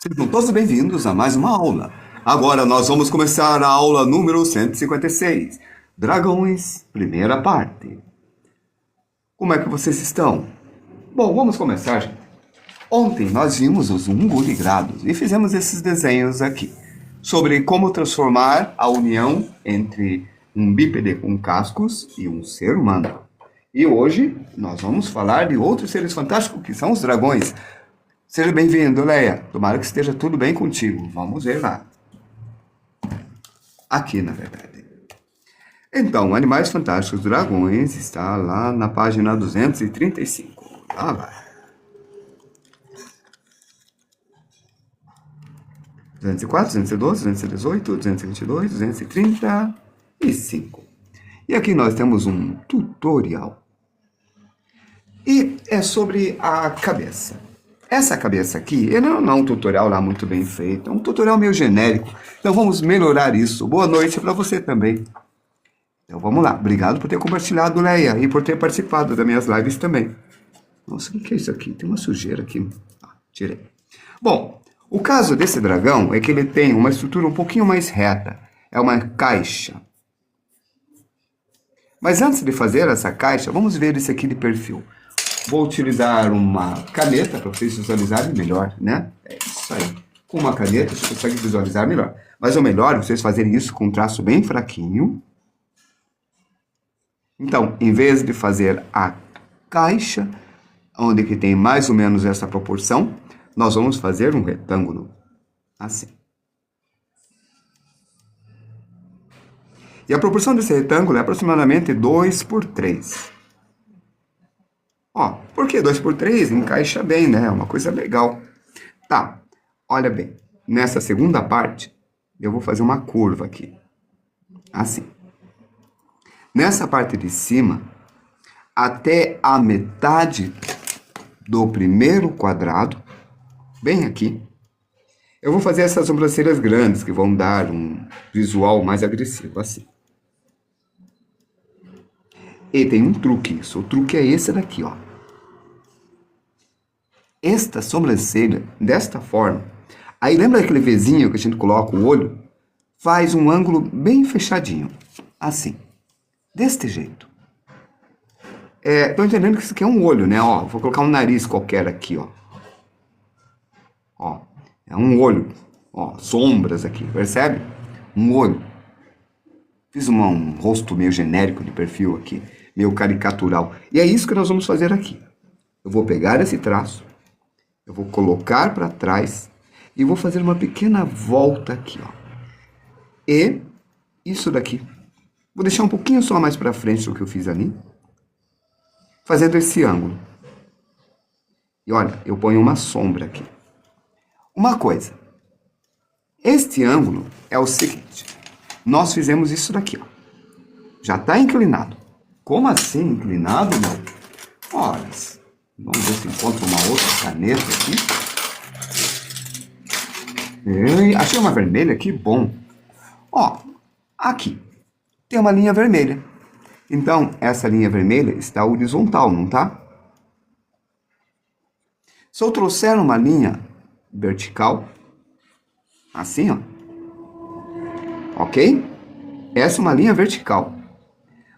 Sejam todos bem-vindos a mais uma aula. Agora nós vamos começar a aula número 156, Dragões, primeira parte. Como é que vocês estão? Bom, vamos começar, gente. Ontem nós vimos os ungoligrados e fizemos esses desenhos aqui, sobre como transformar a união entre um bípede com cascos e um ser humano. E hoje nós vamos falar de outros seres fantásticos que são os dragões. Seja bem-vindo, Leia. Tomara que esteja tudo bem contigo. Vamos ver lá. Aqui, na verdade. Então, Animais Fantásticos Dragões está lá na página 235. Lá vai. 204, 212, 218, 222, 235. E aqui nós temos um tutorial. E é sobre a cabeça. Essa cabeça aqui, ele não é um tutorial lá muito bem feito, é um tutorial meio genérico. Então vamos melhorar isso. Boa noite para você também. Então vamos lá. Obrigado por ter compartilhado, Leia, e por ter participado das minhas lives também. Nossa, o que é isso aqui? Tem uma sujeira aqui. Tirei. Bom, o caso desse dragão é que ele tem uma estrutura um pouquinho mais reta. É uma caixa. Mas antes de fazer essa caixa, vamos ver isso aqui de perfil. Vou utilizar uma caneta para vocês visualizarem melhor, né? É isso aí. Com uma caneta você consegue visualizar melhor. Mas o melhor é vocês fazerem isso com um traço bem fraquinho. Então, em vez de fazer a caixa, onde que tem mais ou menos essa proporção, nós vamos fazer um retângulo. Assim. E a proporção desse retângulo é aproximadamente 2 por 3. Ó, porque 2 por 3 encaixa bem, né? É uma coisa legal. Tá, olha bem. Nessa segunda parte, eu vou fazer uma curva aqui. Assim. Nessa parte de cima, até a metade do primeiro quadrado, bem aqui, eu vou fazer essas sobrancelhas grandes, que vão dar um visual mais agressivo, assim. E tem um truque, o truque é esse daqui, ó. Esta sobrancelha, desta forma, aí lembra aquele Vzinho que a gente coloca o olho? Faz um ângulo bem fechadinho, assim, deste jeito. Tô entendendo que isso aqui é um olho, né? Ó, vou colocar um nariz qualquer aqui, ó. Ó, é um olho, ó, sombras aqui, percebe? Um olho. Fiz um rosto meio genérico de perfil aqui, meio caricatural. E é isso que nós vamos fazer aqui. Eu vou pegar esse traço, eu vou colocar para trás e vou fazer uma pequena volta aqui, ó. E isso daqui. Vou deixar um pouquinho só mais para frente do que eu fiz ali, fazendo esse ângulo. E olha, eu ponho uma sombra aqui. Uma coisa. Este ângulo é o seguinte. Nós fizemos isso daqui, ó. Já está inclinado. Como assim inclinado, meu? Olha, vamos ver se encontro uma outra caneta aqui. Achei uma vermelha, que bom. Ó, aqui tem uma linha vermelha. Então, essa linha vermelha está horizontal, não tá? Se eu trouxer uma linha vertical, assim, ó. Ok? Essa é uma linha vertical.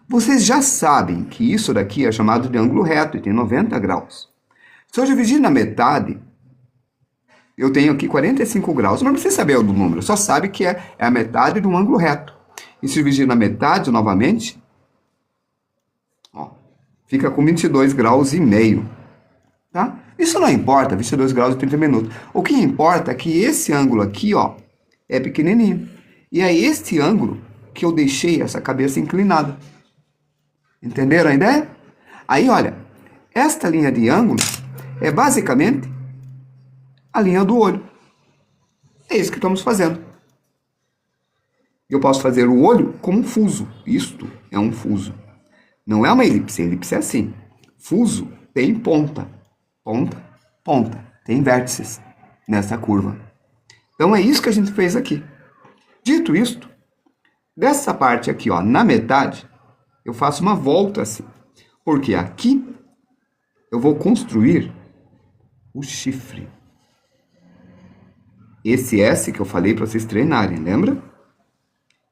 Vocês já sabem que isso daqui é chamado de ângulo reto e tem 90 graus. Se eu dividir na metade, eu tenho aqui 45 graus. Não precisa saber o número, só sabe que é a metade de um ângulo reto. E se dividir na metade novamente, ó, fica com 22 graus e meio. Tá? Isso não importa, 22 graus e 30 minutos. O que importa é que esse ângulo aqui, ó, é pequenininho. E é este ângulo que eu deixei essa cabeça inclinada. Entenderam a ideia? Aí, olha, esta linha de ângulo é basicamente a linha do olho. É isso que estamos fazendo. Eu posso fazer o olho como um fuso. Isto é um fuso. Não é uma elipse. A elipse é assim. Fuso tem ponta. Ponta, ponta. Tem vértices nessa curva. Então, é isso que a gente fez aqui. Dito isto, dessa parte aqui, ó, na metade, eu faço uma volta assim. Porque aqui eu vou construir o chifre. esse S que eu falei para vocês treinarem, lembra?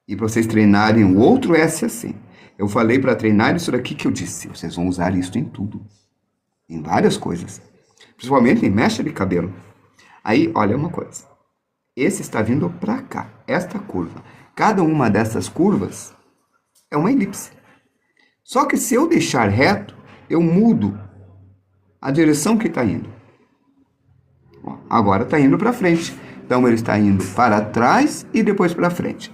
E para vocês treinarem o outro S assim. Eu falei para treinar isso daqui que eu disse. Vocês vão usar isso em tudo. Em várias coisas. Principalmente em mecha de cabelo. Aí, olha uma coisa. Esse está vindo para cá. Esta curva. Cada uma dessas curvas é uma elipse. Só que se eu deixar reto, eu mudo a direção que está indo. Ó, agora está indo para frente. Então, ele está indo para trás e depois para frente.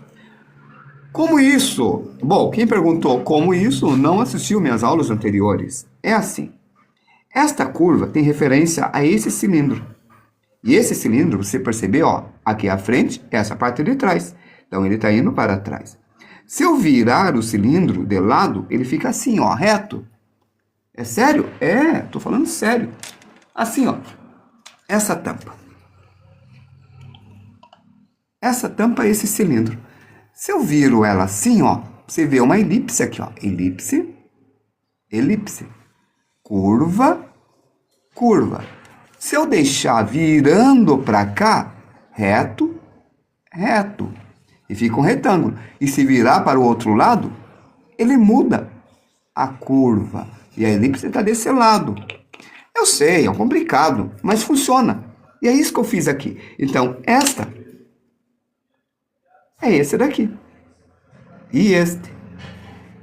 Como isso? Bom, quem perguntou como isso não assistiu minhas aulas anteriores. É assim. Esta curva tem referência a esse cilindro. E esse cilindro, você percebeu, ó, aqui à frente, essa parte de trás. Então, ele está indo para trás. Se eu virar o cilindro de lado, ele fica assim, ó, reto. É sério? É, tô falando sério. Assim, ó, essa tampa. Essa tampa é esse cilindro. Se eu viro ela assim, ó, você vê uma elipse aqui, ó. Elipse, elipse. Curva, curva. Se eu deixar virando para cá, reto, reto. E fica um retângulo. E se virar para o outro lado, ele muda a curva. E a elipse está desse lado. Eu sei, é complicado, mas funciona. E é isso que eu fiz aqui. Então, esta é esse daqui. E este.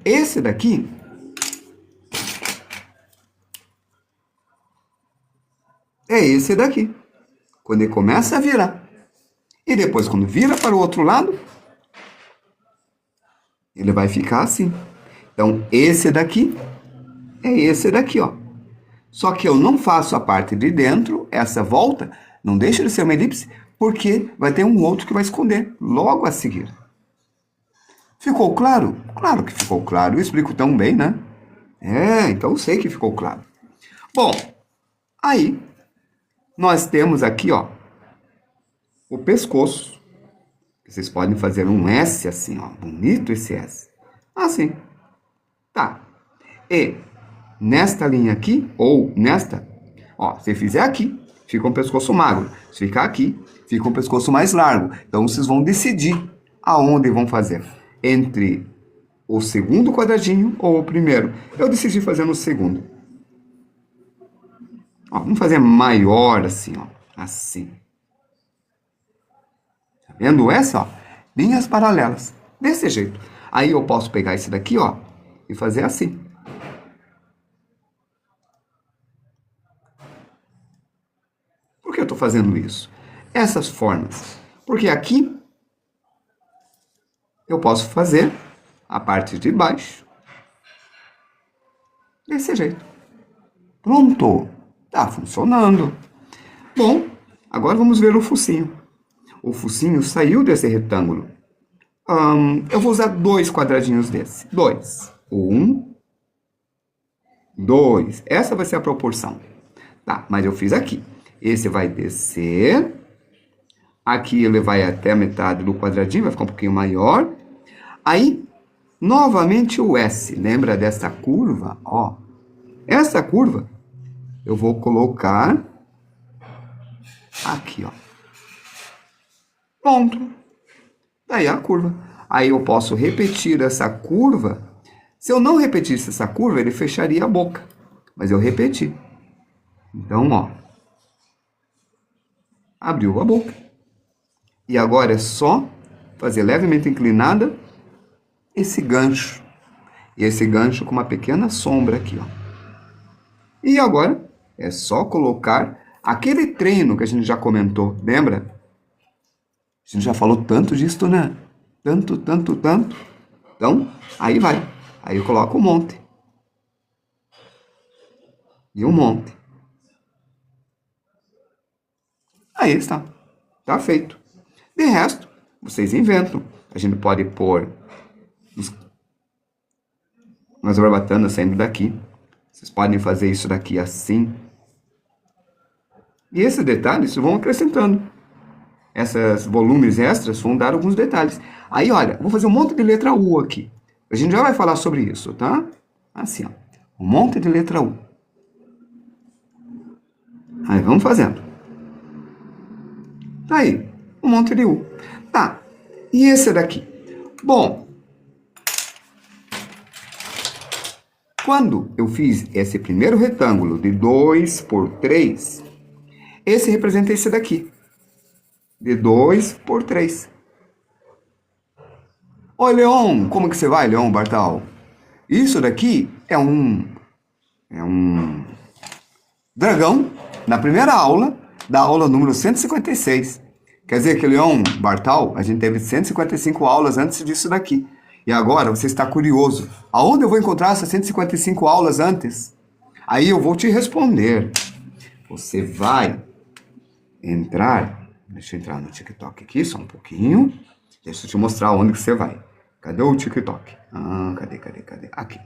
Esse daqui é esse daqui. Quando ele começa a virar. E depois, quando vira para o outro lado, ele vai ficar assim. Então, esse daqui é esse daqui, ó. Só que eu não faço a parte de dentro, essa volta, não deixa de ser uma elipse, porque vai ter um outro que vai esconder logo a seguir. Ficou claro? Claro que ficou claro. Eu explico tão bem, né? É, então eu sei que ficou claro. Bom, aí nós temos aqui, ó, o pescoço. Vocês podem fazer um S assim, ó, bonito esse S. Assim. Tá. E nesta linha aqui, ou nesta, ó, se fizer aqui, fica um pescoço magro. Se ficar aqui, fica um pescoço mais largo. Então, vocês vão decidir aonde vão fazer. Entre o segundo quadradinho ou o primeiro. Eu decidi fazer no segundo. Ó, vamos fazer maior assim, ó. Assim. Tá vendo essa, ó? Linhas paralelas. Desse jeito. Aí eu posso pegar esse daqui, ó, e fazer assim. Por que eu estou fazendo isso? Essas formas. Porque aqui eu posso fazer a parte de baixo desse jeito. Pronto. Tá funcionando. Bom, agora vamos ver o focinho. O focinho saiu desse retângulo. Eu vou usar 2 quadradinhos desse. 2. 1, 2. Essa vai ser a proporção. Tá, mas eu fiz aqui. Esse vai descer. Aqui ele vai até a metade do quadradinho, vai ficar um pouquinho maior. Aí, novamente o S. Lembra dessa curva? Ó, essa curva eu vou colocar aqui, ó. Pronto. Daí a curva. Aí eu posso repetir essa curva. Se eu não repetisse essa curva, ele fecharia a boca. Mas eu repeti. Então, ó. Abriu a boca. E agora é só fazer levemente inclinada esse gancho. E esse gancho com uma pequena sombra aqui, ó. E agora é só colocar aquele treino que a gente já comentou, lembra? A gente já falou tanto disso, né? Tanto, tanto, tanto. Então, aí vai. Aí eu coloco um monte. E um monte. Aí está. Tá feito. De resto, vocês inventam. A gente pode pôr umas barbatanas saindo daqui. Vocês podem fazer isso daqui assim. E esses detalhes vão acrescentando. Esses volumes extras vão dar alguns detalhes. Aí, olha, vou fazer um monte de letra U aqui. A gente já vai falar sobre isso, tá? Assim, ó. Um monte de letra U. Aí, vamos fazendo. Aí, um monte de U. Tá, e esse daqui? Bom, quando eu fiz esse primeiro retângulo de 2 por 3, esse representa esse daqui, de 2 por 3. Oi, Leon, como que você vai, Leon Bartal? Isso daqui é um dragão, na primeira aula, da aula número 156. Quer dizer que, Leon Bartal, a gente teve 155 aulas antes disso daqui. E agora você está curioso. Aonde eu vou encontrar essas 155 aulas antes? Aí eu vou te responder. Você vai entrar... Deixa eu entrar no TikTok aqui, só um pouquinho. Deixa eu te mostrar onde que você vai. Cadê o TikTok? Cadê? Aqui.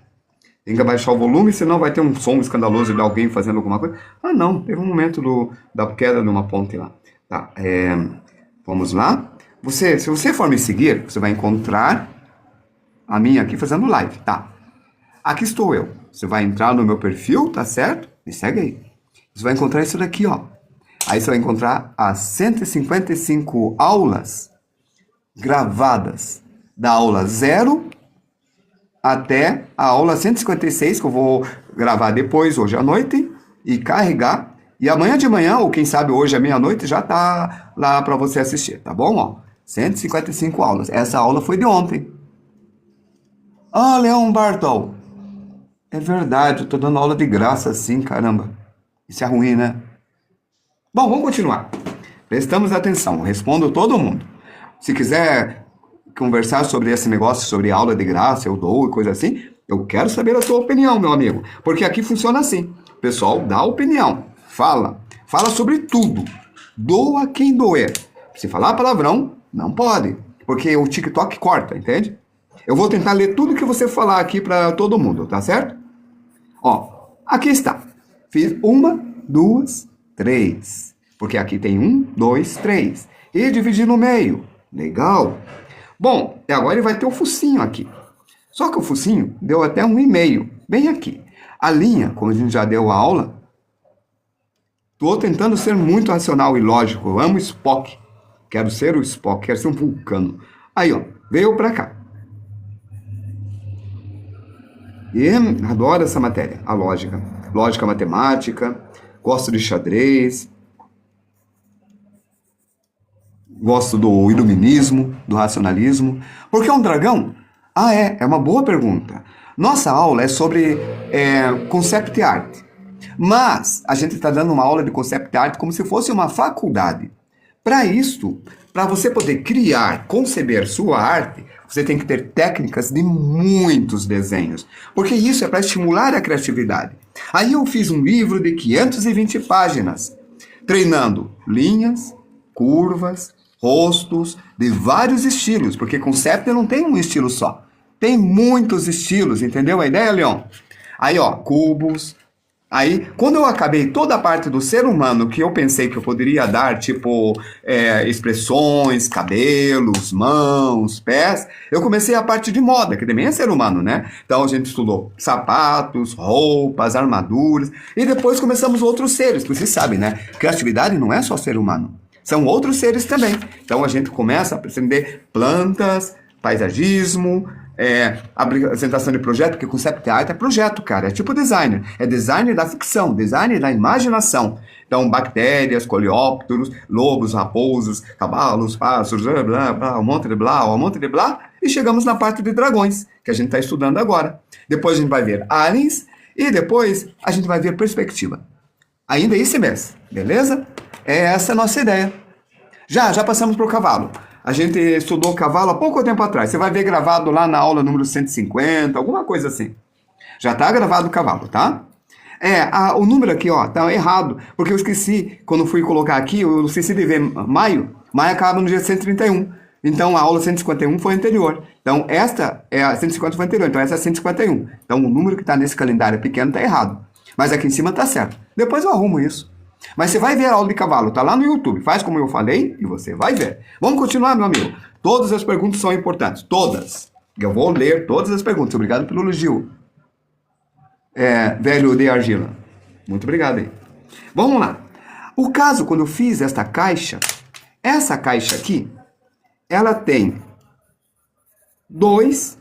Tem que abaixar o volume, senão vai ter um som escandaloso de alguém fazendo alguma coisa. Não, teve um momento da queda de uma ponte lá. Tá, vamos lá. Se você for me seguir, você vai encontrar a minha aqui fazendo live, tá? Aqui estou eu. Você vai entrar no meu perfil, tá certo? Me segue aí. Você vai encontrar isso daqui, ó. Aí você vai encontrar as 155 aulas gravadas da aula 0 até a aula 156, que eu vou gravar depois, hoje à noite, e carregar. E amanhã de manhã, ou quem sabe hoje à meia-noite, já tá lá para você assistir, tá bom? Ó, 155 aulas. Essa aula foi de ontem. Leon Bartol. É verdade, eu tô dando aula de graça assim, caramba. Isso é ruim, né? Bom, vamos continuar. Prestamos atenção, eu respondo todo mundo. Se quiser conversar sobre esse negócio, sobre aula de graça, eu dou e coisa assim, eu quero saber a sua opinião, meu amigo. Porque aqui funciona assim. O pessoal dá opinião, fala sobre tudo. Doa quem doer. Se falar palavrão, não pode. Porque o TikTok corta, entende? Eu vou tentar ler tudo que você falar aqui para todo mundo, tá certo? Ó, aqui está. Fiz 1, 2, 3. Porque aqui tem 1, 2, 3. E dividi no meio. Legal. Bom, e agora ele vai ter o focinho aqui. Só que o focinho deu até 1,5, bem aqui. A linha, como a gente já deu a aula, estou tentando ser muito racional e lógico. Eu amo Spock. Quero ser o Spock, quero ser um vulcano. Aí, ó, veio para cá. E adoro essa matéria, a lógica. Lógica matemática, gosto de xadrez, gosto do iluminismo, do racionalismo. Por que um dragão? É uma boa pergunta. Nossa aula é sobre concept art. Mas a gente está dando uma aula de concept art como se fosse uma faculdade. Para isso, para você poder criar, conceber sua arte, você tem que ter técnicas de muitos desenhos, porque isso é para estimular a criatividade. Aí eu fiz um livro de 520 páginas, treinando linhas, curvas, rostos, de vários estilos, porque concept não tem um estilo só, tem muitos estilos, entendeu a ideia, Leon? Aí, ó, cubos. Aí, quando eu acabei toda a parte do ser humano que eu pensei que eu poderia dar, tipo expressões, cabelos, mãos, pés, eu comecei a parte de moda, que também é ser humano, né? Então a gente estudou sapatos, roupas, armaduras, e depois começamos outros seres, porque vocês sabem, né? Criatividade não é só ser humano, são outros seres também. Então a gente começa a aprender plantas, paisagismo, apresentação de projeto, porque concept art é projeto, cara, é tipo designer, é designer da ficção, designer da imaginação. Então, bactérias, coleópteros, lobos, raposos, cavalos, pássaros, blá, blá, um monte de blá, e chegamos na parte de dragões, que a gente está estudando agora. Depois a gente vai ver aliens, e depois a gente vai ver perspectiva. Ainda esse mês, beleza? É essa a nossa ideia. Já passamos para o cavalo. A gente estudou o cavalo há pouco tempo atrás. Você vai ver gravado lá na aula número 150, alguma coisa assim. Já está gravado o cavalo, tá? O número aqui, ó, tá errado, porque eu esqueci, quando fui colocar aqui, eu esqueci de ver maio. Maio acaba no dia 131. Então, a aula 151 foi anterior. Então, esta é a 150 foi anterior, então essa é a 151. Então, o número que está nesse calendário pequeno está errado. Mas aqui em cima está certo. Depois eu arrumo isso. Mas você vai ver a aula de cavalo, tá lá no YouTube. Faz como eu falei e você vai ver. Vamos continuar, meu amigo. Todas as perguntas são importantes. Todas. Eu vou ler todas as perguntas. Obrigado pelo elogio. Velho de argila. Muito obrigado aí. Vamos lá. O caso, quando eu fiz esta caixa, Essa caixa aqui, ela tem 2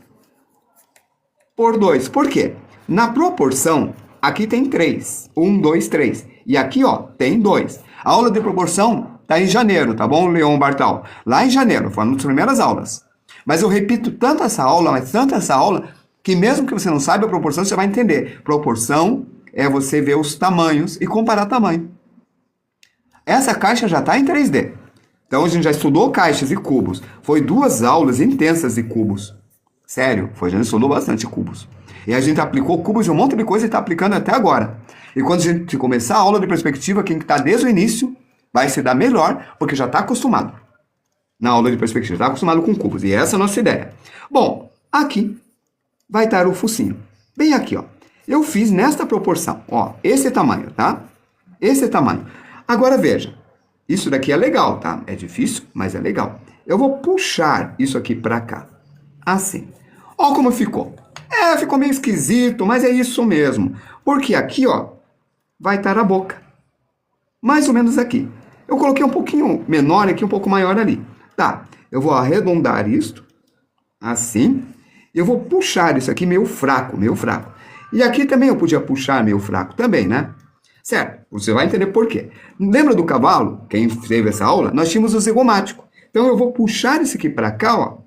por 2. Por quê? Na proporção, aqui tem 3. 1, 2, 3. E aqui, ó, tem 2. A aula de proporção tá em janeiro, tá bom, Leon Bartal? Lá em janeiro, foi uma das primeiras aulas. Mas eu repito tanto essa aula, mas tanto essa aula, que mesmo que você não saiba a proporção, você vai entender. Proporção é você ver os tamanhos e comparar tamanho. Essa caixa já está em 3D. Então a gente já estudou caixas e cubos. Foi 2 aulas intensas de cubos. Sério, a gente estudou bastante cubos. E a gente aplicou cubos e um monte de coisa e está aplicando até agora. E quando a gente começar a aula de perspectiva, quem está desde o início vai se dar melhor, porque já está acostumado. Na aula de perspectiva, está acostumado com cubos. E essa é a nossa ideia. Bom, aqui vai estar o focinho. Bem aqui, ó. Eu fiz nesta proporção, ó, esse tamanho, tá? Esse tamanho. Agora veja, isso daqui é legal, tá? É difícil, mas é legal. Eu vou puxar isso aqui pra cá, assim. Ó como ficou. Ficou meio esquisito, mas é isso mesmo. Porque aqui, ó, vai estar a boca. Mais ou menos aqui. Eu coloquei um pouquinho menor aqui, um pouco maior ali. Tá, eu vou arredondar isto, assim. Eu vou puxar isso aqui meio fraco, meio fraco. E aqui também eu podia puxar meio fraco também, né? Certo, você vai entender por quê. Lembra do cavalo? Quem teve essa aula? Nós tínhamos o zigomático. Então eu vou puxar esse aqui para cá, ó.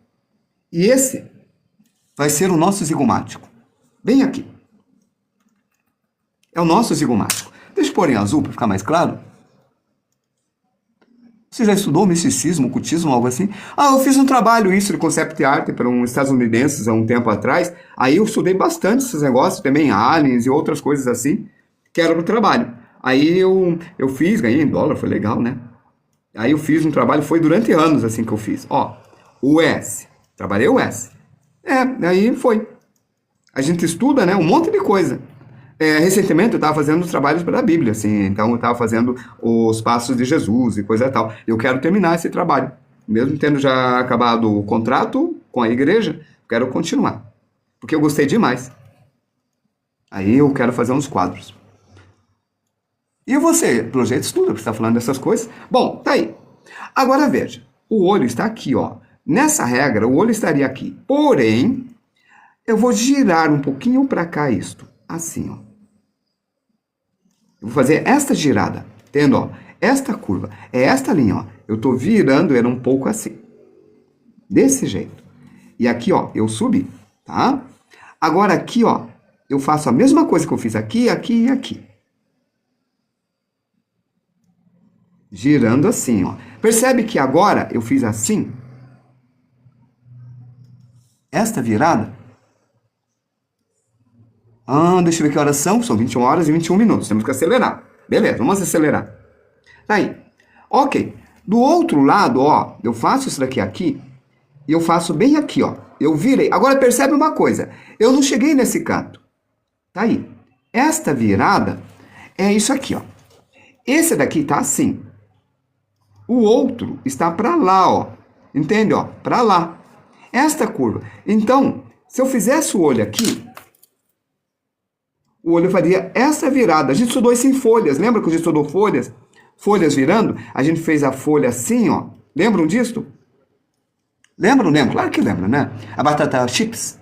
E esse vai ser o nosso zigomático. Bem aqui. É o nosso zigomático. Deixa eu pôr em azul para ficar mais claro. Você já estudou misticismo, ocultismo, algo assim? Eu fiz um trabalho isso de concept art para uns estadunidenses há um tempo atrás. Aí eu estudei bastante esses negócios, também aliens e outras coisas assim, que era pro trabalho. Aí eu fiz, ganhei em dólar, foi legal, né? Aí eu fiz um trabalho, foi durante anos assim que eu fiz. Ó, o S. Trabalhei o S. Aí foi. A gente estuda, né, um monte de coisa. Recentemente eu estava fazendo os trabalhos para a Bíblia, assim, então eu estava fazendo os passos de Jesus e coisa e tal. Eu quero terminar esse trabalho. Mesmo tendo já acabado o contrato com a igreja, quero continuar. Porque eu gostei demais. Aí eu quero fazer uns quadros. E você, pelo jeito, estuda, porque você está falando dessas coisas. Bom, tá aí. Agora veja, o olho está aqui, ó. Nessa regra, o olho estaria aqui. Porém, eu vou girar um pouquinho para cá isto. Assim, ó. Eu vou fazer esta girada, entendo, ó? Esta curva, é esta linha, ó. Eu tô virando ela um pouco assim. Desse jeito. E aqui, ó, eu subi, tá? Agora aqui, ó, eu faço a mesma coisa que eu fiz aqui, aqui e aqui. Girando assim, ó. Percebe que agora eu fiz assim? Esta virada? Deixa eu ver que horas são. São 21 horas e 21 minutos. Temos que acelerar. Beleza, vamos acelerar. Tá aí. Ok. Do outro lado, ó, eu faço isso daqui aqui e eu faço bem aqui, ó. Eu virei. Agora percebe uma coisa. Eu não cheguei nesse canto. Tá aí. Esta virada é isso aqui, ó. Esse daqui tá assim. O outro está para lá, ó. Entende, ó? Para lá. Esta curva. Então, se eu fizesse o olho aqui, o olho faria essa virada. A gente estudou isso em folhas. Lembra que a gente estudou folhas? Folhas virando. A gente fez a folha assim, ó. Lembram disso? Lembram? Lembram? Claro que lembram, né? A batata chips.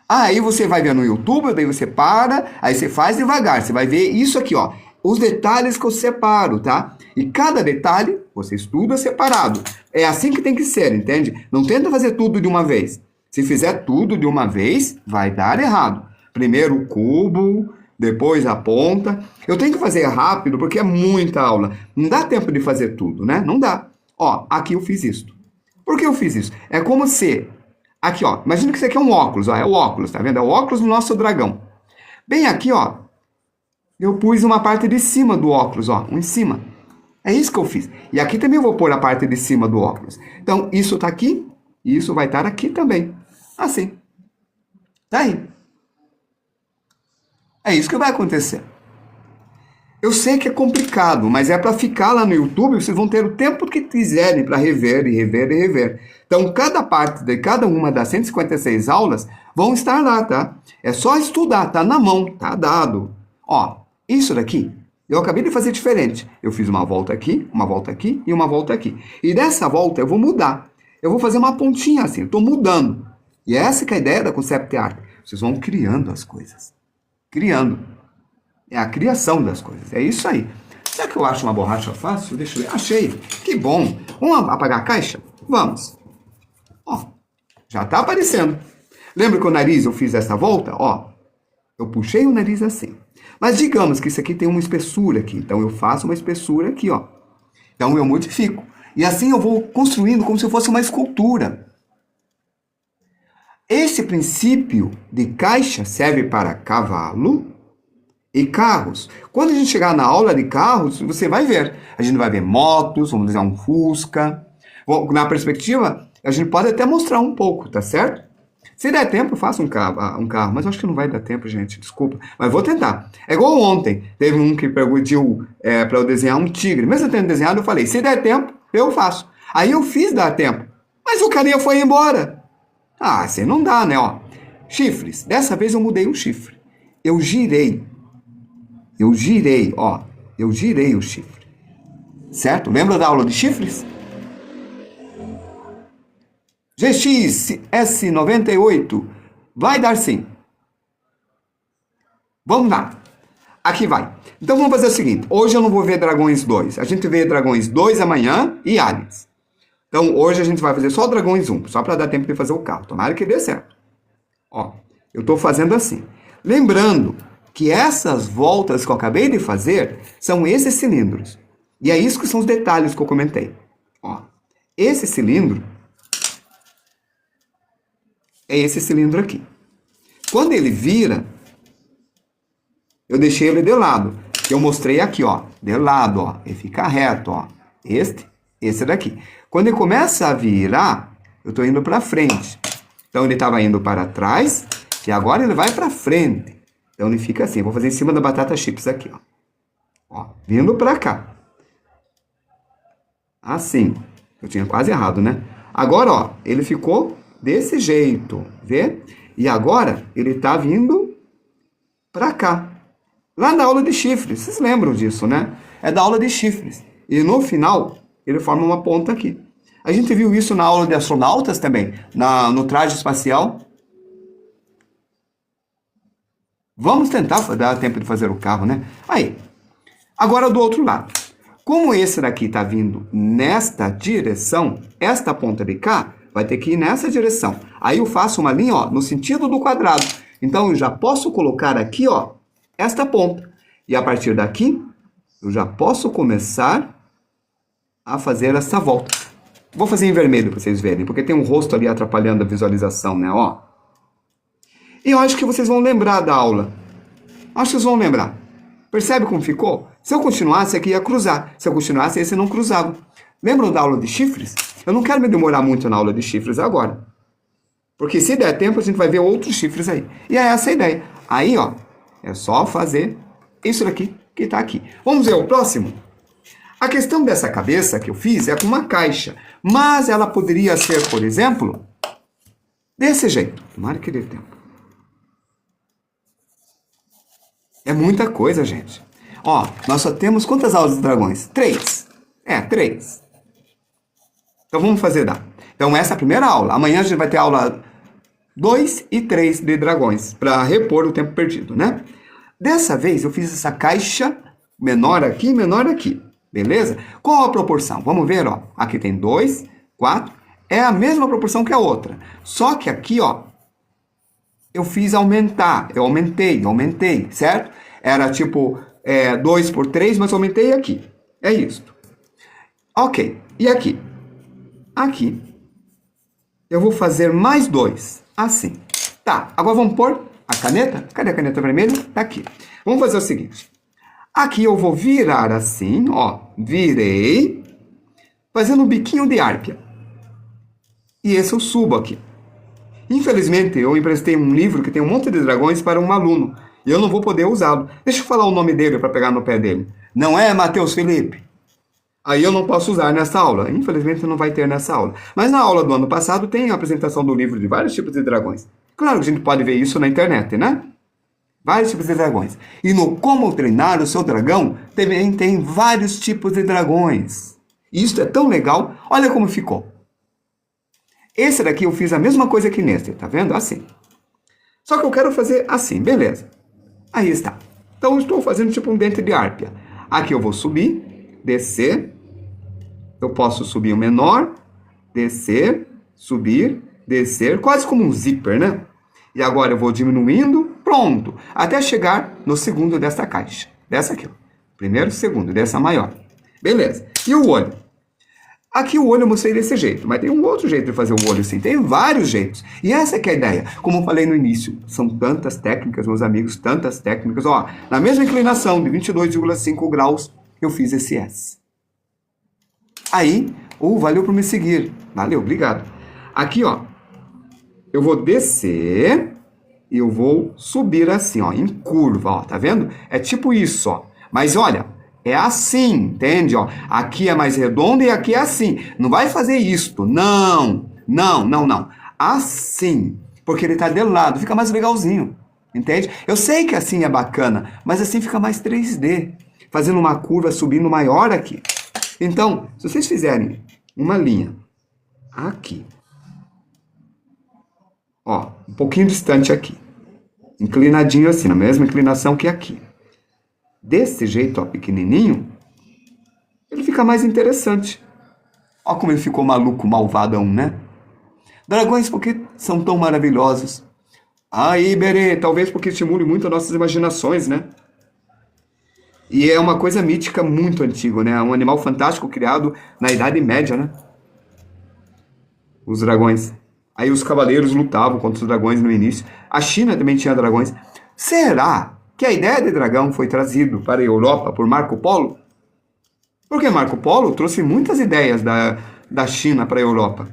Aí você vai ver no YouTube, daí você para, aí você faz devagar. Você vai ver isso aqui, ó. Os detalhes que eu separo, tá? E cada detalhe você estuda separado. É assim que tem que ser, entende? Não tenta fazer tudo de uma vez. Se fizer tudo de uma vez, vai dar errado. Primeiro o cubo, depois a ponta. Eu tenho que fazer rápido porque é muita aula. Não dá tempo de fazer tudo, né? Não dá. Ó, aqui eu fiz isso. Por que eu fiz isso? É como se... Aqui, ó. Imagina que isso aqui é um óculos, ó. É o óculos, tá vendo? É o óculos do nosso dragão. Bem aqui, ó. Eu pus uma parte de cima do óculos, ó. Um em cima. É isso que eu fiz. E aqui também eu vou pôr a parte de cima do óculos. Então, isso tá aqui e isso vai estar aqui também. Assim. Tá aí. É isso que vai acontecer. Eu sei que é complicado, mas é para ficar lá no YouTube, vocês vão ter o tempo que quiserem para rever e rever e rever. Então, cada parte de cada uma das 156 aulas vão estar lá, tá? É só estudar, tá na mão, tá dado. Ó, isso daqui Eu acabei de fazer diferente. Eu fiz uma volta aqui e uma volta aqui. E dessa volta eu vou mudar. Eu vou fazer uma pontinha assim, estou mudando. E essa que é a ideia da Concept Art. Vocês vão criando as coisas. Criando. É a criação das coisas. É isso aí. Será que eu acho uma borracha fácil? Deixa eu ver. Achei. Que bom. Vamos apagar a caixa? Vamos. Ó, já está aparecendo. Lembra que o nariz eu fiz essa volta? Ó, eu puxei o nariz assim. Mas digamos que isso aqui tem uma espessura aqui. Então eu faço uma espessura aqui, ó. Então eu modifico. E assim eu vou construindo como se fosse uma escultura. Esse princípio de caixa serve para cavalo e carros. Quando a gente chegar na aula de carros, você vai ver. A gente vai ver motos, vamos dizer um Fusca. Na perspectiva, a gente pode até mostrar um pouco, tá certo? Se der tempo, eu faço um carro. Mas eu acho que não vai dar tempo, gente. Desculpa. Mas vou tentar. É igual ontem. Teve um que pediu para eu desenhar um tigre. Mesmo eu tendo desenhado, eu falei, se der tempo, eu faço. Aí eu fiz dar tempo. Mas o carinha foi embora. Ah, assim não dá, né? Ó, chifres. Dessa vez eu mudei o chifre. Eu girei. Ó. Eu girei o chifre. Certo? Lembra da aula de chifres? GX S98 vai dar sim. Vamos lá. Aqui vai. Então vamos fazer o seguinte. Hoje eu não vou ver Dragões 2. A gente vê Dragões 2 amanhã e Aliens. Então hoje a gente vai fazer só Dragões 1. Só para dar tempo de fazer o carro. Tomara que dê certo. Ó, eu estou fazendo assim. Lembrando que essas voltas que eu acabei de fazer são esses cilindros. E é isso que são os detalhes que eu comentei. Ó, esse cilindro é esse cilindro aqui. Quando ele vira, eu deixei ele de lado. Eu mostrei aqui, ó, de lado, ó. Ele fica reto, ó. Esse daqui. Quando ele começa a virar, eu estou indo para frente. Então ele estava indo para trás e agora ele vai para frente. Então ele fica assim. Vou fazer em cima da batata chips aqui, ó. Ó, vindo para cá. Assim. Eu tinha quase errado, né? Agora, ó, ele ficou desse jeito, vê? E agora ele está vindo para cá. Lá na aula de chifres, vocês lembram disso, né? É da aula de chifres. E no final, ele forma uma ponta aqui. A gente viu isso na aula de astronautas também, no traje espacial. Vamos tentar dar tempo de fazer o carro, né? Aí, agora do outro lado. Como esse daqui está vindo nesta direção, esta ponta de cá vai ter que ir nessa direção. Aí eu faço uma linha, ó, no sentido do quadrado. Então eu já posso colocar aqui, ó, esta ponta. E a partir daqui, eu já posso começar a fazer essa volta. Vou fazer em vermelho para vocês verem, porque tem um rosto ali atrapalhando a visualização, né, ó. E eu acho que vocês vão lembrar da aula. Acho que vocês vão lembrar. Percebe como ficou? Se eu continuasse aqui, ia cruzar. Se eu continuasse, esse não cruzava. Lembram da aula de chifres? Eu não quero me demorar muito na aula de chifres agora. Porque se der tempo, a gente vai ver outros chifres aí. E é essa a ideia. Aí, ó, é só fazer isso daqui que está aqui. Vamos ver o próximo? A questão dessa cabeça que eu fiz é com uma caixa. Mas ela poderia ser, por exemplo, desse jeito. Tomara que dê tempo. É muita coisa, gente. Ó, nós só temos quantas aulas de dragões? 3. 3. Então vamos fazer dá. Então essa é a primeira aula. Amanhã a gente vai ter aula 2 e 3 de dragões, para repor o tempo perdido, né? Dessa vez eu fiz essa caixa menor aqui, menor aqui. Beleza? Qual a proporção? Vamos ver, ó. Aqui tem 2, 4. É a mesma proporção que a outra. Só que aqui, ó, eu fiz aumentar. Eu aumentei, certo? Era tipo 2 por 3, mas eu aumentei aqui. É isso. Ok. E aqui? Aqui. Eu vou fazer mais 2. Assim. Tá. Agora vamos pôr a caneta. Cadê a caneta vermelha? Tá aqui. Vamos fazer o seguinte. Aqui eu vou virar assim, ó. Virei. Fazendo um biquinho de árpia. E esse eu subo aqui. Infelizmente, eu emprestei um livro que tem um monte de dragões para um aluno. E eu não vou poder usá-lo. Deixa eu falar o nome dele para pegar no pé dele. Não é Matheus Felipe? Aí eu não posso usar nessa aula. Infelizmente não vai ter nessa aula. Mas na aula do ano passado tem a apresentação do livro de vários tipos de dragões. Claro que a gente pode ver isso na internet, né? Vários tipos de dragões. E no Como Treinar o Seu Dragão, também tem vários tipos de dragões. E isso é tão legal. Olha como ficou. Esse daqui eu fiz a mesma coisa que nesse, tá vendo? Assim. Só que eu quero fazer assim, beleza. Aí está. Então eu estou fazendo tipo um dente de árpia. Aqui eu vou subir, descer. Eu posso subir o menor, descer, subir, descer. Quase como um zíper, né? E agora eu vou diminuindo, pronto. Até chegar no segundo dessa caixa. Dessa aqui, ó. Primeiro, segundo, dessa maior. Beleza. E o olho? Aqui o olho eu mostrei desse jeito, mas tem um outro jeito de fazer o olho assim. Tem vários jeitos. E essa que é a ideia. Como eu falei no início, são tantas técnicas, meus amigos, tantas técnicas. Ó, na mesma inclinação de 22,5 graus, eu fiz esse S. Aí, valeu por me seguir. Valeu, obrigado. Aqui, ó, eu vou descer e eu vou subir assim, ó, em curva, ó, tá vendo? É tipo isso, ó. Mas olha, é assim, entende? Ó, aqui é mais redondo e aqui é assim. Não vai fazer isto, não. Assim, porque ele tá de lado, fica mais legalzinho, entende? Eu sei que assim é bacana, mas assim fica mais 3D. Fazendo uma curva, subindo maior aqui. Então, se vocês fizerem uma linha aqui, ó, um pouquinho distante aqui, inclinadinho assim, na mesma inclinação que aqui. Desse jeito, ó, pequenininho, ele fica mais interessante. Ó como ele ficou maluco, malvadão, né? Dragões, por que são tão maravilhosos? Aí, Iberê, talvez porque estimule muito as nossas imaginações, né? E é uma coisa mítica muito antiga, né? Um animal fantástico criado na Idade Média, né? Os dragões. Aí os cavaleiros lutavam contra os dragões no início. A China também tinha dragões. Será que a ideia de dragão foi trazido para a Europa por Marco Polo? Porque Marco Polo trouxe muitas ideias da China para a Europa.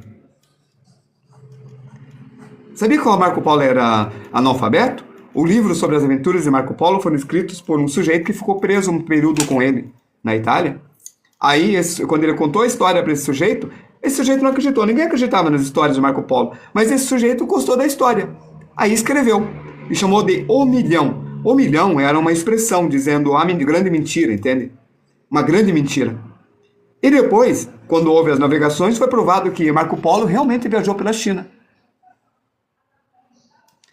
Sabia que o Marco Polo era analfabeto? O livro sobre as aventuras de Marco Polo foram escritos por um sujeito que ficou preso um período com ele na Itália. Aí, quando ele contou a história para esse sujeito não acreditou. Ninguém acreditava nas histórias de Marco Polo. Mas esse sujeito gostou da história. Aí escreveu e chamou de O Milhão. O milhão era uma expressão dizendo a grande mentira, entende? Uma grande mentira. E depois, quando houve as navegações, foi provado que Marco Polo realmente viajou pela China.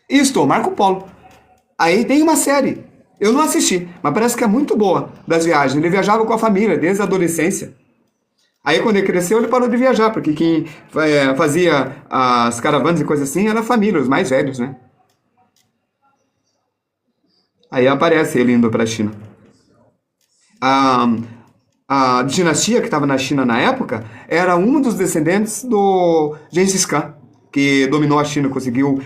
Isto, Marco Polo. Aí tem uma série, eu não assisti, mas parece que é muito boa, das viagens. Ele viajava com a família desde a adolescência. Aí quando ele cresceu, ele parou de viajar, porque quem fazia as caravanas e coisas assim era a família, os mais velhos, né? Aí aparece ele indo para a China. A dinastia que estava na China na época era um dos descendentes do Gengis Khan, que dominou a China, conseguiu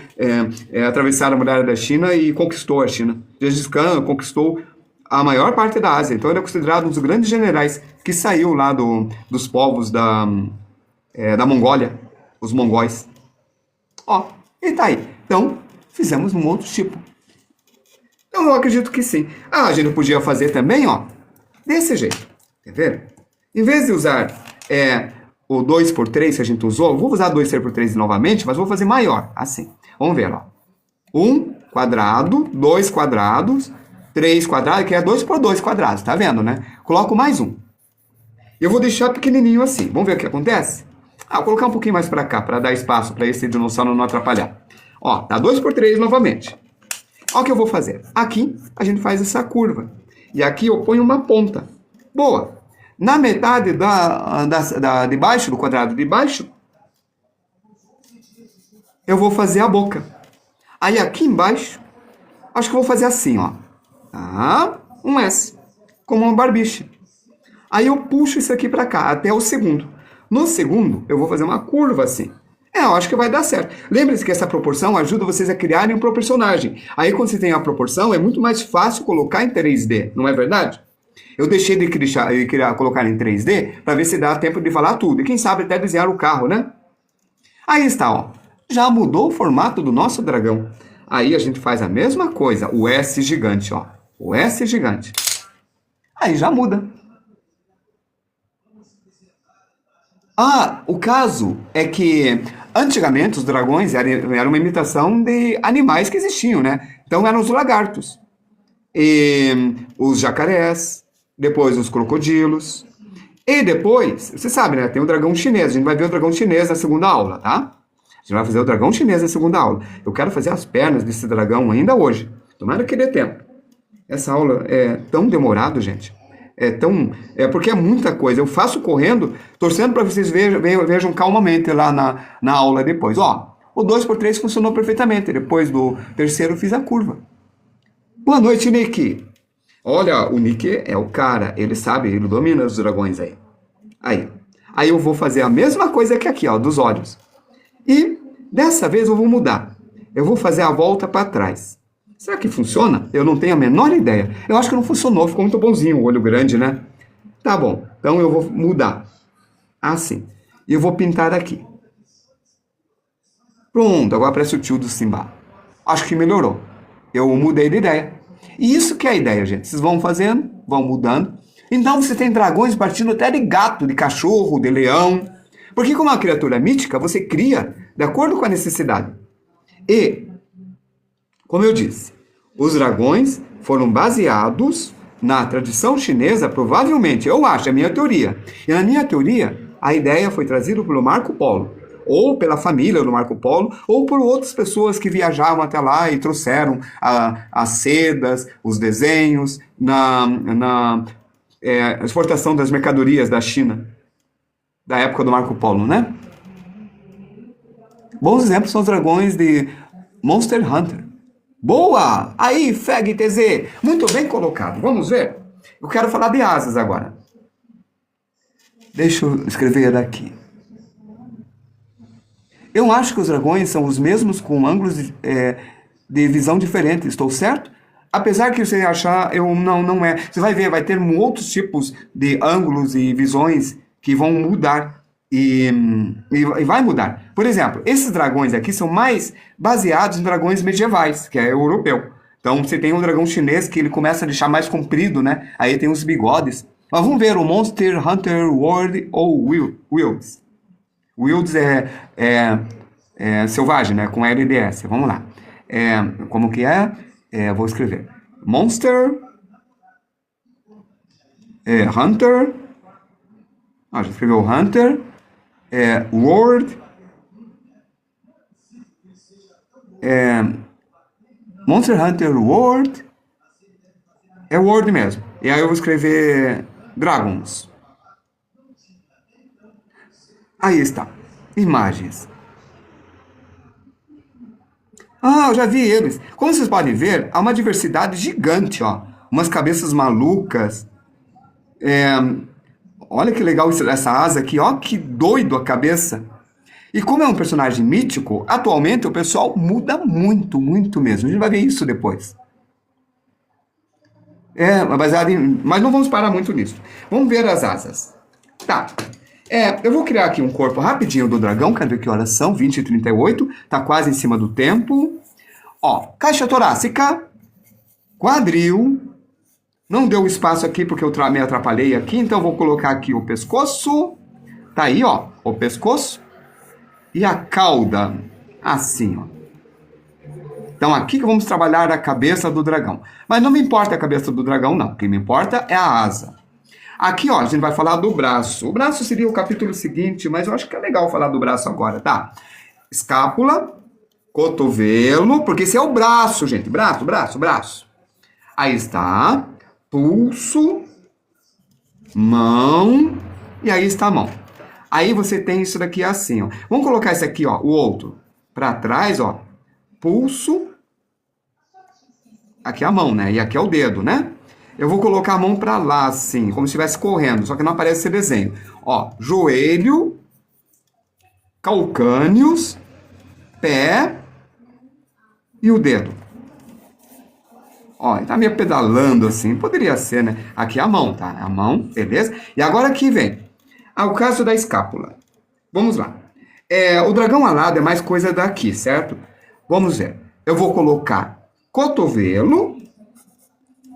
atravessar a muralha da China e conquistou a China. Gengis Khan conquistou a maior parte da Ásia, então ele é considerado um dos grandes generais que saiu lá dos povos da Mongólia, os mongóis. Ó, e tá aí. Então, fizemos um outro tipo. Então, eu acredito que sim. A gente podia fazer também, ó, desse jeito. Quer ver? Em vez de usar o 2x3 que a gente usou, vou usar 2x3 novamente, mas vou fazer maior, assim. Vamos ver, ó. 1 quadrado, 2 quadrados, 3 quadrados, que é 2x2 quadrados, tá vendo, né? Coloco mais um. Eu vou deixar pequenininho assim. Vamos ver o que acontece? Vou colocar um pouquinho mais para cá, para dar espaço, para esse dinossauro não atrapalhar. Ó, tá 2x3 novamente. Olha o que eu vou fazer. Aqui, a gente faz essa curva. E aqui eu ponho uma ponta. Boa. Na metade de baixo, do quadrado de baixo, eu vou fazer a boca. Aí aqui embaixo, acho que eu vou fazer assim, ó. Tá? Um S. Como uma barbicha. Aí eu puxo isso aqui para cá, até o segundo. No segundo, eu vou fazer uma curva assim. Eu acho que vai dar certo. Lembre-se que essa proporção ajuda vocês a criarem um personagem. Aí quando você tem a proporção, é muito mais fácil colocar em 3D, não é verdade? Eu deixei de colocar em 3D para ver se dá tempo de falar tudo. E quem sabe até desenhar o carro, né? Aí está, ó. Já mudou o formato do nosso dragão. Aí a gente faz a mesma coisa, o S gigante, ó. O S gigante. Aí já muda. O caso é que antigamente os dragões eram uma imitação de animais que existiam, né? Então eram os lagartos, e os jacarés, depois os crocodilos, e depois, você sabe, né? Tem o dragão chinês. A gente vai ver o dragão chinês na segunda aula, tá? A gente vai fazer o dragão chinês na segunda aula. Eu quero fazer as pernas desse dragão ainda hoje. Tomara que dê tempo. Essa aula é tão demorado, gente. Porque é muita coisa. Eu faço correndo, torcendo para vocês vejam calmamente lá na aula depois. Ó, o 2x3 funcionou perfeitamente. Depois do terceiro, fiz a curva. Boa noite, Nick. Olha, o Nick é o cara. Ele sabe, ele domina os dragões aí. Aí eu vou fazer a mesma coisa que aqui, ó, dos olhos. E dessa vez eu vou mudar. Eu vou fazer a volta para trás. Será que funciona? Eu não tenho a menor ideia. Eu acho que não funcionou, ficou muito bonzinho o olho grande, né? Tá bom, então eu vou mudar. Assim. E eu vou pintar aqui. Pronto, agora parece o tio do Simba. Acho que melhorou. Eu mudei de ideia. E isso que é a ideia, gente. Vocês vão fazendo, vão mudando. Então você tem dragões partindo até de gato, de cachorro, de leão. Porque como é uma criatura mítica, você cria de acordo com a necessidade. E, como eu disse, os dragões foram baseados na tradição chinesa, provavelmente, eu acho, é a minha teoria. E na minha teoria, a ideia foi trazida pelo Marco Polo, ou pela família do Marco Polo, ou por outras pessoas que viajavam até lá e trouxeram as sedas, os desenhos, na exportação das mercadorias da China, da época do Marco Polo, né? Bons exemplos são os dragões de Monster Hunter. Boa! Aí, Feg TZ, muito bem colocado. Vamos ver? Eu quero falar de asas agora. Deixa eu escrever aqui. Eu acho que os dragões são os mesmos com ângulos de visão diferentes, estou certo? Apesar que você achar, não é. Você vai ver, vai ter outros tipos de ângulos e visões que vão mudar. E vai mudar. Por exemplo, esses dragões aqui são mais baseados em dragões medievais, que é europeu. Então você tem um dragão chinês que ele começa a deixar mais comprido, né? Aí tem os bigodes. Mas vamos ver o Monster Hunter World ou Wilds. Wilds é selvagem, né? Com LDS. Vamos lá. Como que é? Vou escrever. Monster Hunter. Já escreveu Hunter. World. Monster Hunter World. É World mesmo. E aí eu vou escrever Dragons. Aí está. Imagens. Eu já vi eles. Como vocês podem ver, há uma diversidade gigante, ó. Umas cabeças malucas. Olha que legal essa asa aqui, ó. Que doido a cabeça. E como é um personagem mítico, atualmente o pessoal muda muito, muito mesmo. A gente vai ver isso depois. Baseado mas não vamos parar muito nisso. Vamos ver as asas. Tá. Eu vou criar aqui um corpo rapidinho do dragão. Cadê que horas são? 20h38. Tá quase em cima do tempo. Ó, caixa torácica. Quadril. Não deu espaço aqui porque eu me atrapalhei aqui. Então vou colocar aqui o pescoço. Tá aí, ó. O pescoço. E a cauda. Assim, ó. Então aqui que vamos trabalhar a cabeça do dragão. Mas não me importa a cabeça do dragão, não. O que me importa é a asa. Aqui, ó, a gente vai falar do braço. O braço seria o capítulo seguinte, mas eu acho que é legal falar do braço agora, tá? Escápula, cotovelo, porque esse é o braço, gente. Braço, braço, braço. Aí está. Pulso, mão, e aí está a mão. Aí você tem isso daqui assim, ó. Vamos colocar esse aqui, ó, o outro, para trás, ó. Pulso. Aqui é a mão, né? E aqui é o dedo, né? Eu vou colocar a mão para lá, assim, como se estivesse correndo, só que não aparece esse desenho. Ó, joelho, calcâneos, pé e o dedo. Ó, ele tá meio pedalando assim, poderia ser, né? Aqui é a mão, tá? A mão, beleza? E agora aqui vem o caso da escápula. Vamos lá. O dragão alado é mais coisa daqui, certo? Vamos ver. Eu vou colocar cotovelo,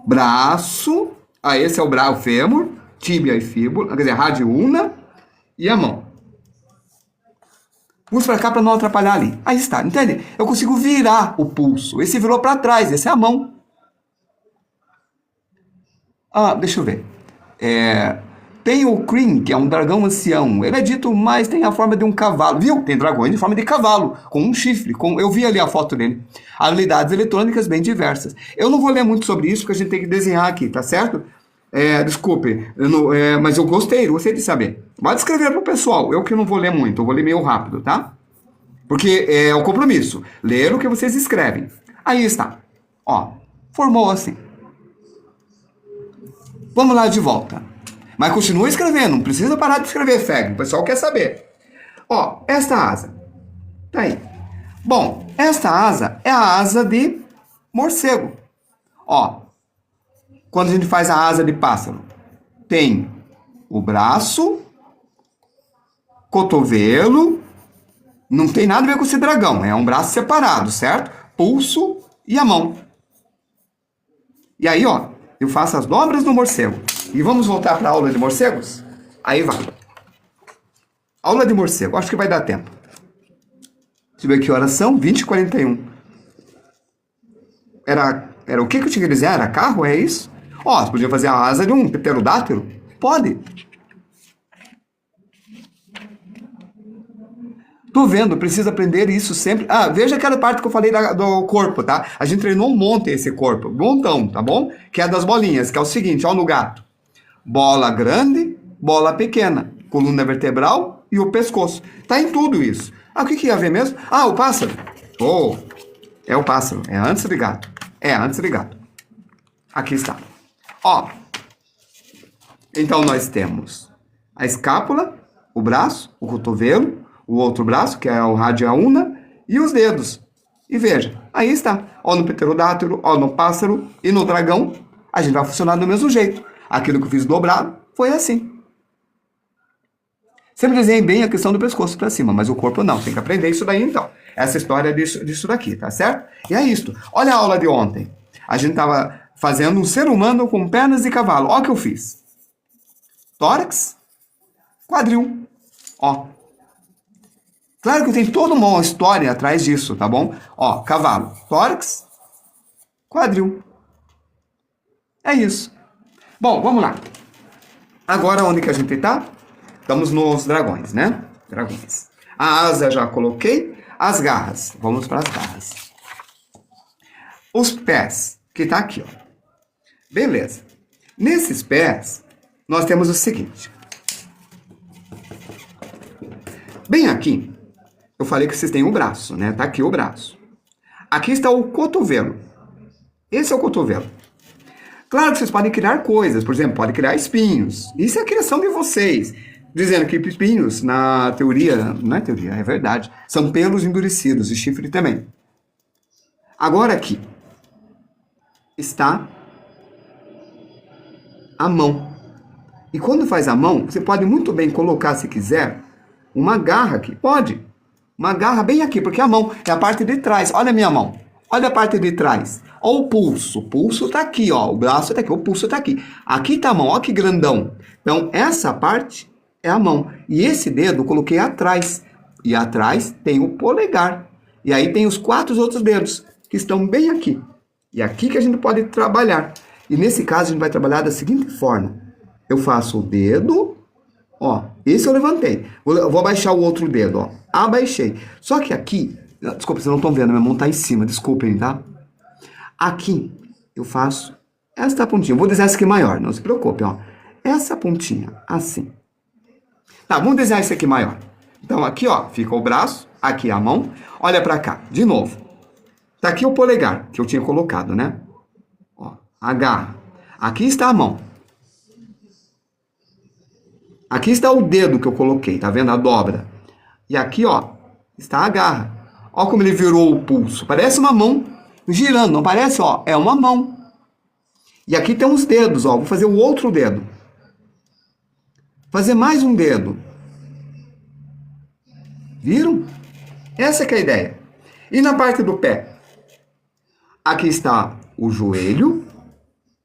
braço, esse é o fêmur, tíbia e fíbula, quer dizer, radiúna e a mão. Pulso para cá para não atrapalhar ali. Aí está, entende? Eu consigo virar o pulso. Esse virou para trás, esse é a mão. Ah, deixa eu ver. Tem o Kryn, que é um dragão ancião. Ele é dito, mas tem a forma de um cavalo. Viu? Tem dragões de forma de cavalo, com um chifre. Eu vi ali a foto dele. Habilidades eletrônicas bem diversas. Eu não vou ler muito sobre isso, porque a gente tem que desenhar aqui, tá certo? Desculpe, mas eu gostei de saber. Vai descrever para o pessoal. Eu que não vou ler muito, eu vou ler meio rápido, tá? Porque é o compromisso. Ler o que vocês escrevem. Aí está. Ó, formou assim. Vamos lá de volta. Mas continua escrevendo, não precisa parar de escrever, Feg. O pessoal quer saber. Ó, esta asa. Tá aí. Bom, esta asa é a asa de morcego. Ó, quando a gente faz a asa de pássaro, tem o braço, cotovelo, não tem nada a ver com esse dragão, é um braço separado, certo? Pulso e a mão. E aí, ó, eu faço as dobras do morcego. E vamos voltar para a aula de morcegos? Aí vai. Aula de morcego, acho que vai dar tempo. Deixa eu ver que horas são, 20h41. Era o que eu tinha que dizer? Era carro, é isso? Ó, você podia fazer a asa de um pterodátilo? Pode. Tô vendo, precisa aprender isso sempre. Ah, veja aquela parte que eu falei do corpo, tá? A gente treinou um monte esse corpo, um montão, tá bom? Que é das bolinhas, que é o seguinte, ó no gato. Bola grande, bola pequena, coluna vertebral e o pescoço. Tá em tudo isso. Ah, o que ia ver mesmo? Ah, o pássaro. Oh, é o pássaro, é antes de gato. É antes de gato. Aqui está. Ó, então nós temos a escápula, o braço, o cotovelo, o outro braço, que é o radiaúna, e os dedos. E veja, aí está. Ó no pterodátilo, ó no pássaro e no dragão, a gente vai funcionar do mesmo jeito. Aquilo que eu fiz dobrado foi assim. Sempre desenhei bem a questão do pescoço para cima, mas o corpo não. Tem que aprender isso daí então. Essa história disso daqui, tá certo? E é isto. Olha a aula de ontem. A gente estava fazendo um ser humano com pernas de cavalo. Ó o que eu fiz. Tórax, quadril. Ó. Claro que tem toda uma história atrás disso, tá bom? Ó, cavalo, tórax, quadril. É isso. Bom, vamos lá. Agora onde que a gente tá? Estamos nos dragões, né? Dragões. A asa já coloquei. As garras. Vamos para as garras. Os pés, que tá aqui, ó. Beleza. Nesses pés, nós temos o seguinte. Bem aqui, eu falei que vocês têm o braço, né? Tá aqui o braço. Aqui está o cotovelo. Esse é o cotovelo. Claro que vocês podem criar coisas, por exemplo, podem criar espinhos. Isso é a criação de vocês. Dizendo que espinhos, na teoria, não é teoria, é verdade, são pelos endurecidos e chifre também. Agora aqui está a mão. E quando faz a mão, você pode muito bem colocar, se quiser, uma garra aqui. Pode. Uma garra bem aqui, porque a mão é a parte de trás. Olha a minha mão. Olha a parte de trás. Olha o pulso. O pulso tá aqui, ó. O braço tá aqui, o pulso tá aqui. Aqui tá a mão, ó que grandão. Então, essa parte é a mão. E esse dedo eu coloquei atrás. E atrás tem o polegar. E aí tem os 4 outros dedos, que estão bem aqui. E aqui que a gente pode trabalhar. E nesse caso, a gente vai trabalhar da seguinte forma. Eu faço o dedo, ó. Esse eu levantei. Vou abaixar o outro dedo, ó. Abaixei. Só que aqui... Desculpa, vocês não estão vendo, minha mão tá em cima, desculpem, tá? Aqui, eu faço esta pontinha. Vou desenhar essa aqui maior, não se preocupe, ó. Essa pontinha, assim. Tá, vamos desenhar esse aqui maior. Então, aqui, ó, fica o braço, aqui a mão. Olha pra cá, de novo. Tá aqui o polegar, que eu tinha colocado, né? Ó, a garra. Aqui está a mão. Aqui está o dedo que eu coloquei, tá vendo? A dobra. E aqui, ó, está a garra. Ó como ele virou o pulso. Parece uma mão girando, não parece? Ó, é uma mão. E aqui tem uns dedos, ó. Vou fazer o outro dedo. Fazer mais um dedo. Viram? Essa que é a ideia. E na parte do pé? Aqui está o joelho.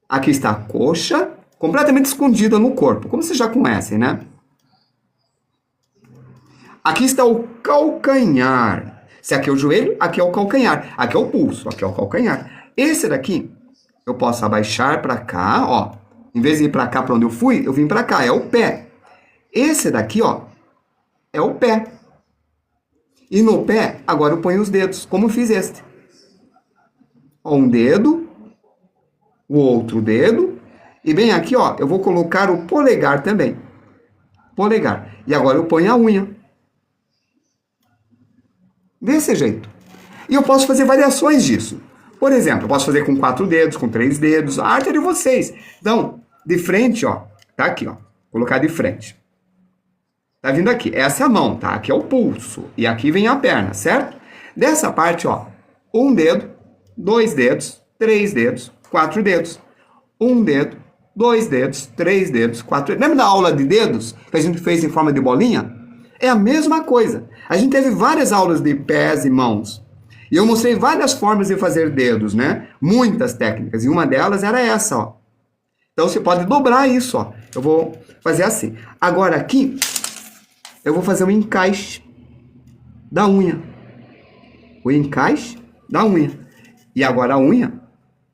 Aqui está a coxa. Completamente escondida no corpo. Como vocês já conhecem, né? Aqui está o calcanhar. Se aqui é o joelho, aqui é o calcanhar. Aqui é o pulso, aqui é o calcanhar. Esse daqui, eu posso abaixar para cá, ó. Em vez de ir para cá para onde eu fui, eu vim para cá, é o pé. Esse daqui, ó, é o pé. E no pé, agora eu ponho os dedos, como eu fiz este. Ó, um dedo, o outro dedo, e bem aqui, ó, eu vou colocar o polegar também. Polegar. E agora eu ponho a unha. Desse jeito. E eu posso fazer variações disso. Por exemplo, eu posso fazer com 4 dedos, com 3 dedos. A arte é de vocês. Então, de frente, ó. Tá aqui, ó. Colocar de frente. Tá vindo aqui. Essa é a mão, tá? Aqui é o pulso. E aqui vem a perna, certo? Dessa parte, ó. 1 dedo, 2 dedos, 3 dedos, 4 dedos. 1 dedo, 2 dedos, 3 dedos, 4 dedos. Lembra da aula de dedos que a gente fez em forma de bolinha? É a mesma coisa. A gente teve várias aulas de pés e mãos. E eu mostrei várias formas de fazer dedos, né? Muitas técnicas. E uma delas era essa, ó. Então você pode dobrar isso, ó. Eu vou fazer assim. Agora aqui, eu vou fazer o encaixe da unha. O encaixe da unha. E agora a unha,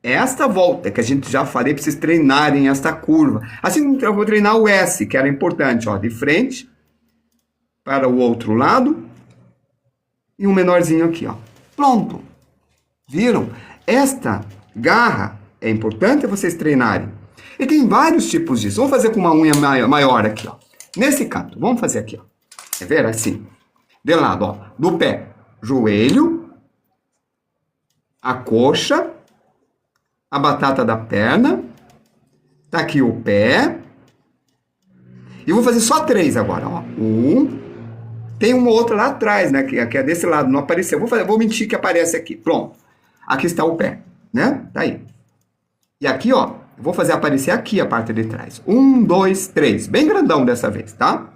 esta volta que a gente já falei para vocês treinarem esta curva. Assim eu vou treinar o S, que era importante, ó. De frente para o outro lado. E um menorzinho aqui, ó. Pronto. Viram? Esta garra é importante vocês treinarem. E tem vários tipos disso. Vamos fazer com uma unha maior aqui, ó. Nesse canto. Vamos fazer aqui, ó. Quer ver? Assim. De lado, ó. Do pé. Joelho. A coxa. A batata da perna. Tá aqui o pé. E eu vou fazer só 3 agora, ó. 1. Tem uma outra lá atrás, né? Que é desse lado, não apareceu. Vou mentir que aparece aqui. Pronto. Aqui está o pé, né? Tá aí. E aqui, ó, eu vou fazer aparecer aqui a parte de trás. 1, 2, 3. Bem grandão dessa vez, tá?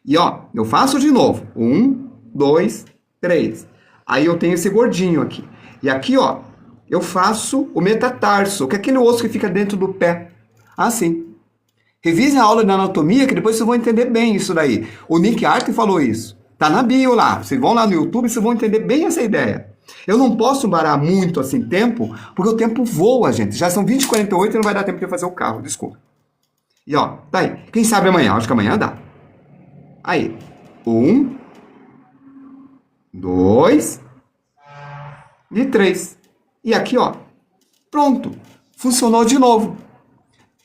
E, ó, eu faço de novo. 1, 2, 3. Aí eu tenho esse gordinho aqui. E aqui, ó, eu faço o metatarso, que é aquele osso que fica dentro do pé. Assim. Revise a aula de anatomia, que depois vocês vão entender bem isso daí. O Nick Ark falou isso. Tá na bio lá. Vocês vão lá no YouTube e vocês vão entender bem essa ideia. Eu não posso parar muito assim tempo, porque o tempo voa, gente. Já são 20h48 e não vai dar tempo de eu fazer o carro, desculpa. E ó, tá aí. Quem sabe amanhã? Acho que amanhã dá. Aí. 1, 2 e 3. E aqui, ó. Pronto. Funcionou de novo.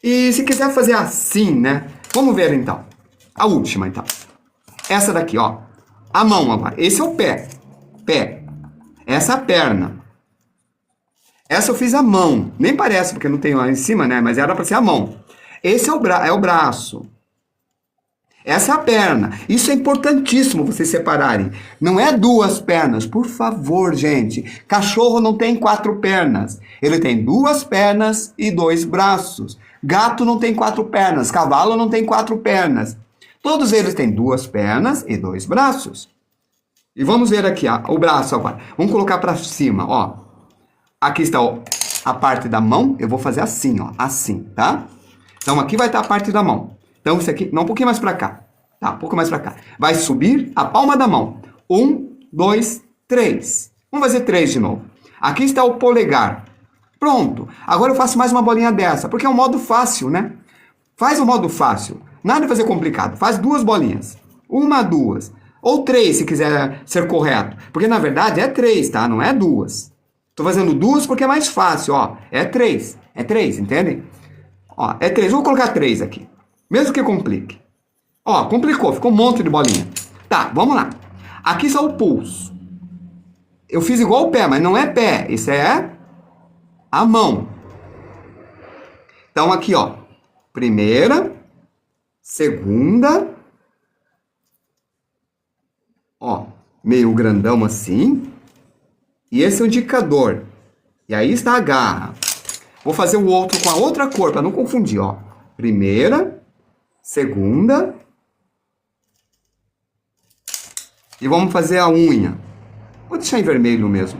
E se quiser fazer assim, né? Vamos ver então. A última, então. Essa daqui, ó. A mão agora. Esse é o pé. Pé. Essa é a perna. Essa eu fiz a mão. Nem parece, porque não tem lá em cima, né? Mas era pra ser a mão. Esse é o braço. Essa é a perna. Isso é importantíssimo vocês separarem. Não é 2 pernas. Por favor, gente. Cachorro não tem 4 pernas. Ele tem 2 pernas e 2 braços. Gato não tem 4 pernas. Cavalo não tem 4 pernas. Todos eles têm 2 pernas e 2 braços. E vamos ver aqui ó, o braço agora. Vamos colocar para cima, ó. Aqui está ó, a parte da mão. Eu vou fazer assim, ó. Assim, tá? Então aqui vai estar a parte da mão. Então isso aqui, não, um pouquinho mais para cá. Tá, um pouco mais para cá. Vai subir a palma da mão. 1, 2, 3. Vamos fazer 3 de novo. Aqui está o polegar. Pronto. Agora eu faço mais uma bolinha dessa, porque é um modo fácil, né? Faz o modo fácil. Nada de fazer complicado. Faz 2 bolinhas. 1, 2. Ou 3, se quiser ser correto. Porque, na verdade, é 3, tá? Não é 2. Tô fazendo 2 porque é mais fácil, ó. É 3. É 3, entendem? Ó, é 3. Vou colocar 3 aqui. Mesmo que complique. Ó, complicou. Ficou um monte de bolinha. Tá, vamos lá. Aqui está o pulso. Eu fiz igual o pé, mas não é pé. Isso é a mão. Então, aqui, ó. Primeira. Segunda. Ó, meio grandão assim. E esse é o indicador. E aí está a garra. Vou fazer o outro com a outra cor, para não confundir, ó. Primeira. Segunda. E vamos fazer a unha. Vou deixar em vermelho mesmo.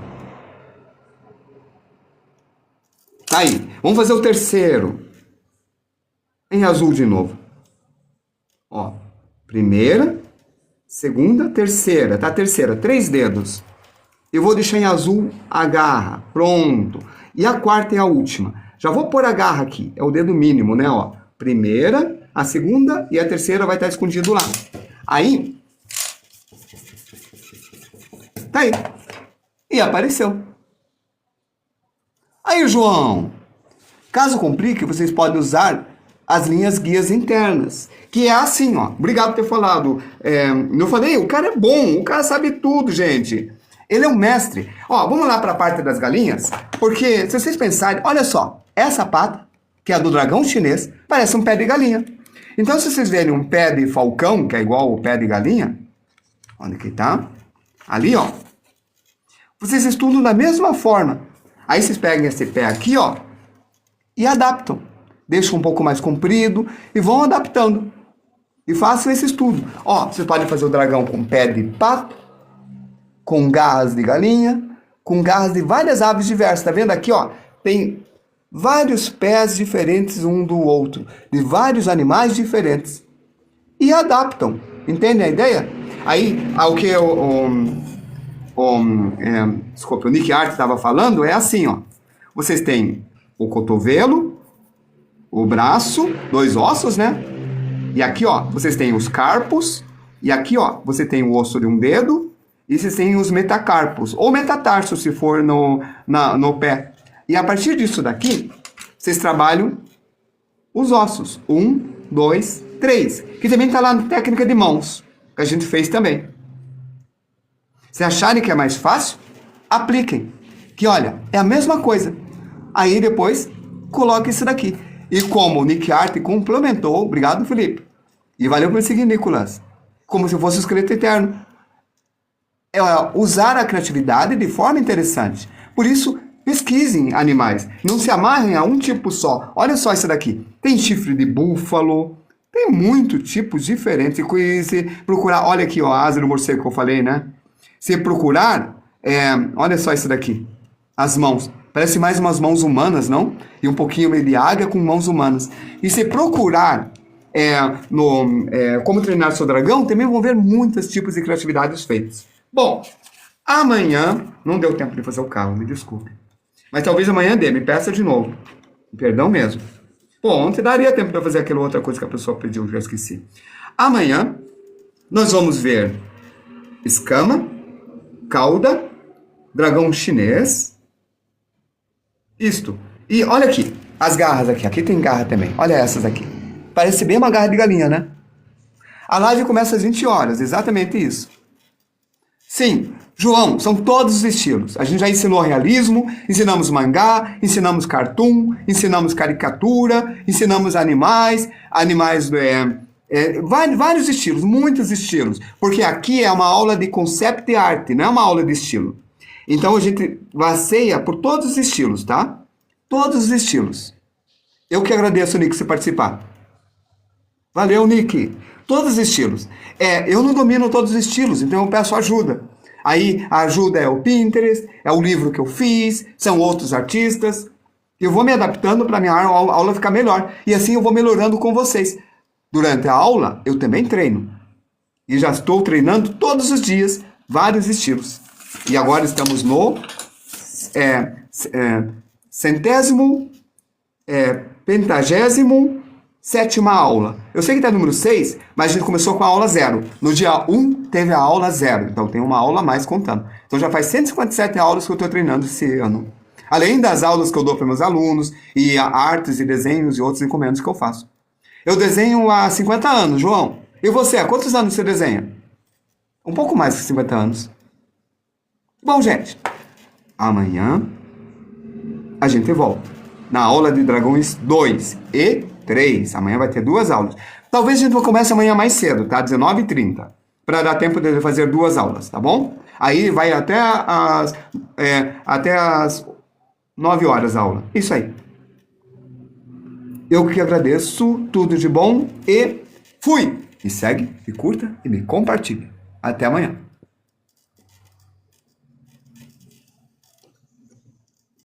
Tá aí. Vamos fazer o terceiro. Em azul de novo. Ó. Primeira. segunda, terceira, tá? Terceira, 3 dedos. Eu vou deixar em azul a garra, pronto. E a quarta é a última. Já vou pôr a garra aqui, é o dedo mínimo, né? Ó, primeira, a segunda e a terceira vai estar escondido lá. Aí, tá aí. E apareceu. Aí, João, caso complique, vocês podem usar as linhas guias internas, que é assim, ó. Obrigado por ter falado. Eu falei, o cara é bom, o cara sabe tudo, gente. Ele é um mestre. Ó, vamos lá para a parte das galinhas, porque se vocês pensarem, olha só, essa pata, que é a do dragão chinês, parece um pé de galinha. Então, se vocês verem um pé de falcão, que é igual o pé de galinha, onde que tá? Ali, ó. Vocês estudam da mesma forma. Aí vocês pegam esse pé aqui, ó, e adaptam. Deixam um pouco mais comprido e vão adaptando. E façam esse estudo. Ó, vocês podem fazer o dragão com pé de pato, com garras de galinha, com garras de várias aves diversas. Tá vendo aqui, ó? Tem vários pés diferentes um do outro, de vários animais diferentes. E adaptam. Entendem a ideia? Aí, o que desculpa, o Nick Art estava falando é assim, ó. Vocês têm o cotovelo, o braço, 2 ossos, né? E aqui, ó, vocês têm os carpos. E aqui, ó, você tem o osso de um dedo. E vocês têm os metacarpos, ou metatarsos, se for no pé. E a partir disso daqui, vocês trabalham os ossos. 1, 2, 3. Que também está lá na técnica de mãos, que a gente fez também. Se acharem que é mais fácil, apliquem. Que olha, é a mesma coisa. Aí depois, coloque isso daqui. E como o Nick Art complementou, obrigado, Felipe. E valeu por seguir, Nicolas. Como se fosse o esqueleto eterno. É usar a criatividade de forma interessante. Por isso, pesquisem animais. Não se amarrem a um tipo só. Olha só isso daqui. Tem chifre de búfalo. Tem muitos tipos diferentes. E se procurar, olha aqui, ó, a asa do morcego que eu falei, né? Se procurar, olha só isso daqui. As mãos. Parece mais umas mãos humanas, não? E um pouquinho meio de águia com mãos humanas. E se procurar como treinar seu dragão, também vão ver muitos tipos de criatividades feitas. Bom, amanhã, não deu tempo de fazer o carro, me desculpe. Mas talvez amanhã dê, me peça de novo. Perdão mesmo. Pô, ontem daria tempo para fazer aquela outra coisa que a pessoa pediu, já esqueci. Amanhã, nós vamos ver escama, cauda, dragão chinês. Isto. E olha aqui, as garras aqui. Aqui tem garra também. Olha essas aqui. Parece bem uma garra de galinha, né? A live começa às 20 horas, exatamente isso. Sim, João, são todos os estilos. A gente já ensinou realismo, ensinamos mangá, ensinamos cartoon, ensinamos caricatura, ensinamos animais vários estilos, muitos estilos. Porque aqui é uma aula de concept art, não é uma aula de estilo. Então a gente passeia por todos os estilos, tá? Todos os estilos. Eu que agradeço, Nick, você participar. Valeu, Nick. Todos os estilos. Eu não domino todos os estilos, então eu peço ajuda. Aí a ajuda é o Pinterest, é o livro que eu fiz, são outros artistas. Eu vou me adaptando para a minha aula ficar melhor. E assim eu vou melhorando com vocês. Durante a aula, eu também treino. E já estou treinando todos os dias vários estilos. E agora estamos no pentagésimo sétima aula. Eu sei que está número 6, mas a gente começou com a aula 0. No dia 1 teve a aula 0, então tem uma aula a mais contando. Então já faz 157 aulas que eu estou treinando esse ano. Além das aulas que eu dou para meus alunos, e artes e desenhos e outros encomendos que eu faço. Eu desenho há 50 anos, João. E você, há quantos anos você desenha? Um pouco mais que 50 anos. Bom, gente, amanhã a gente volta na aula de Dragões 2 e 3. Amanhã vai ter 2 aulas. Talvez a gente comece amanhã mais cedo, tá? 19h30. Para dar tempo de fazer 2 aulas, tá bom? Aí vai até as 9 horas a aula. Isso aí. Eu que agradeço. Tudo de bom e fui! Me segue, me curta e me compartilha. Até amanhã.